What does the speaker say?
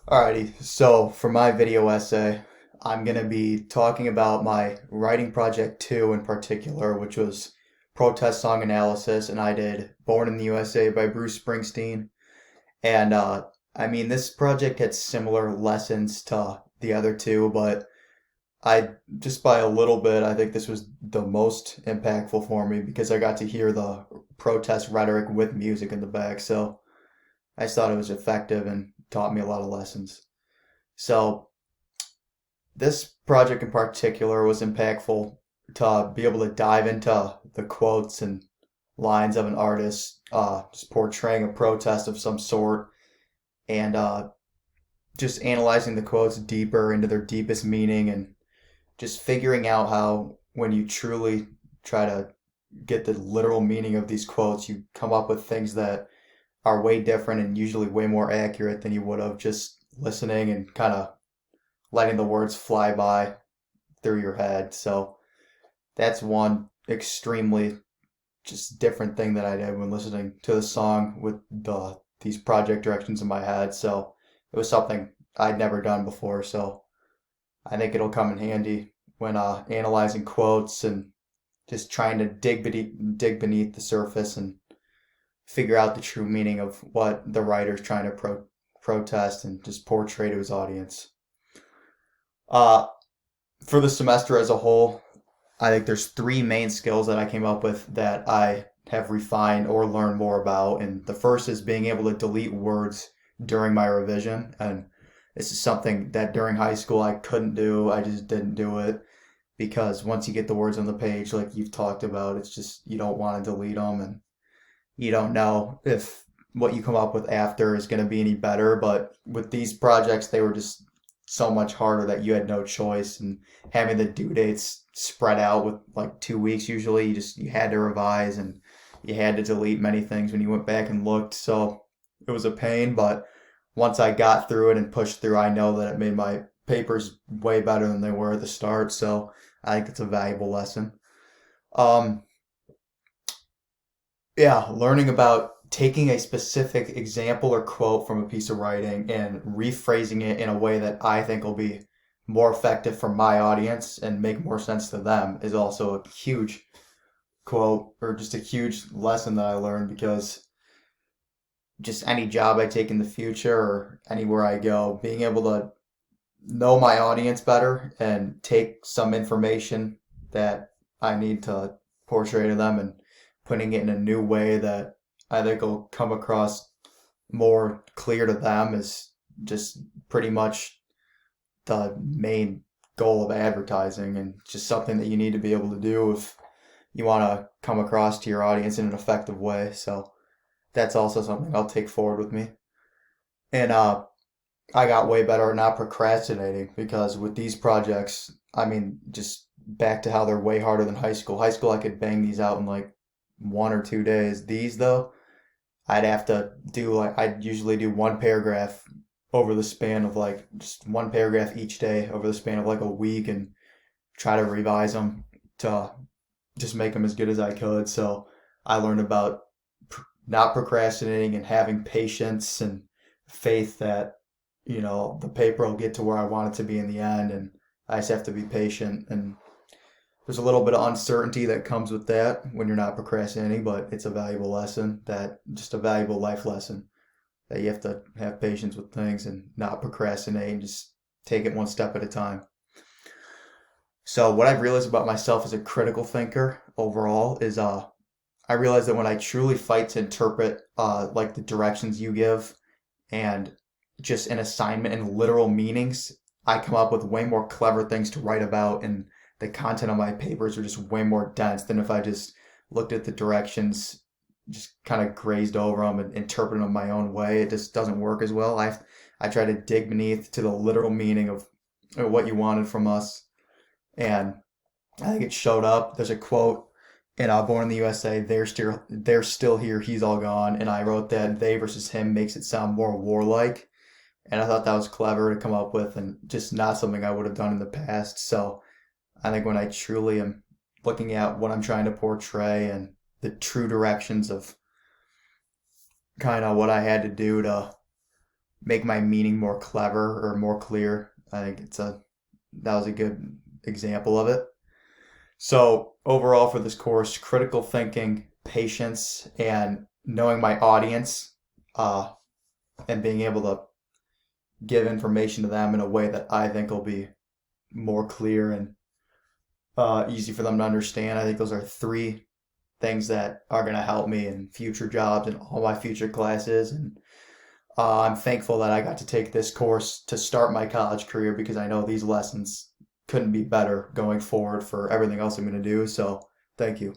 Alrighty, so for my video essay, I'm going to be talking about my writing project 2 in particular, which was protest song analysis, and I did Born in the USA by Bruce Springsteen. And this project had similar lessons to the other two, but I just by a little bit, I think this was the most impactful for me because I got to hear the protest rhetoric with music in the back. So I just thought it was effective and taught me a lot of lessons. So this project in particular was impactful to be able to dive into the quotes and lines of an artist just portraying a protest of some sort and just analyzing the quotes deeper into their deepest meaning and just figuring out how when you truly try to get the literal meaning of these quotes, you come up with things that are way different and usually way more accurate than you would have just listening and kind of letting the words fly by through your head. So that's one extremely just different thing that I did when listening to the song with these project directions in my head. So it was something I'd never done before. So I think it'll come in handy when analyzing quotes and just trying to dig beneath the surface and figure out the true meaning of what the writer's trying to protest and just portray to his audience. Uh, for the semester as a whole, I think there's three main skills that I came up with that I have refined or learned more about. And the first is being able to delete words during my revision. And this is something that during high school I couldn't do. I just didn't do it because once you get the words on the page, like you've talked about, it's just you don't want to delete them and you don't know if what you come up with after is going to be any better. But with these projects, they were just so much harder that you had no choice. And having the due dates spread out with like 2 weeks usually, you had to revise and you had to delete many things when you went back and looked. So it was a pain, but once I got through it and pushed through, I know that it made my papers way better than they were at the start. So I think it's a valuable lesson. Um, yeah, learning about taking a specific example or quote from a piece of writing and rephrasing it in a way that I think will be more effective for my audience and make more sense to them is also a huge quote or just a huge lesson that I learned because just any job I take in the future or anywhere I go, being able to know my audience better and take some information that I need to portray to them and putting it in a new way that I think will come across more clear to them is just pretty much the main goal of advertising and just something that you need to be able to do if you want to come across to your audience in an effective way. So that's also something I'll take forward with me. And I got way better at not procrastinating because with these projects, just back to how they're way harder than high school. High school, I could bang these out in like 1 or 2 days. These, though, I'd usually do one paragraph over the span of like just one paragraph each day over the span of like a week and try to revise them to just make them as good as I could. So I learned about not procrastinating and having patience and faith that the paper will get to where I want it to be in the end, and I just have to be patient. And there's a little bit of uncertainty that comes with that when you're not procrastinating, but it's a valuable lesson just a valuable life lesson that you have to have patience with things and not procrastinate and just take it one step at a time. So what I've realized about myself as a critical thinker overall is I realize that when I truly fight to interpret like the directions you give and just an assignment and literal meanings, I come up with way more clever things to write about, and the content of my papers are just way more dense than if I just looked at the directions, just kind of grazed over them and interpreted them my own way. It just doesn't work as well. I try to dig beneath to the literal meaning of what you wanted from us, and I think it showed up. There's a quote in Born in the USA, they're still here, he's all gone. And I wrote that they versus him makes it sound more warlike. And I thought that was clever to come up with and just not something I would have done in the past. So I think when I truly am looking at what I'm trying to portray and the true directions of kind of what I had to do to make my meaning more clever or more clear. I think that was a good example of it. So overall for this course, critical thinking, patience, and knowing my audience, uh, and being able to give information to them in a way that I think will be more clear and easy for them to understand. I think those are three things that are going to help me in future jobs and all my future classes. And I'm thankful that I got to take this course to start my college career because I know these lessons couldn't be better going forward for everything else I'm going to do. So thank you.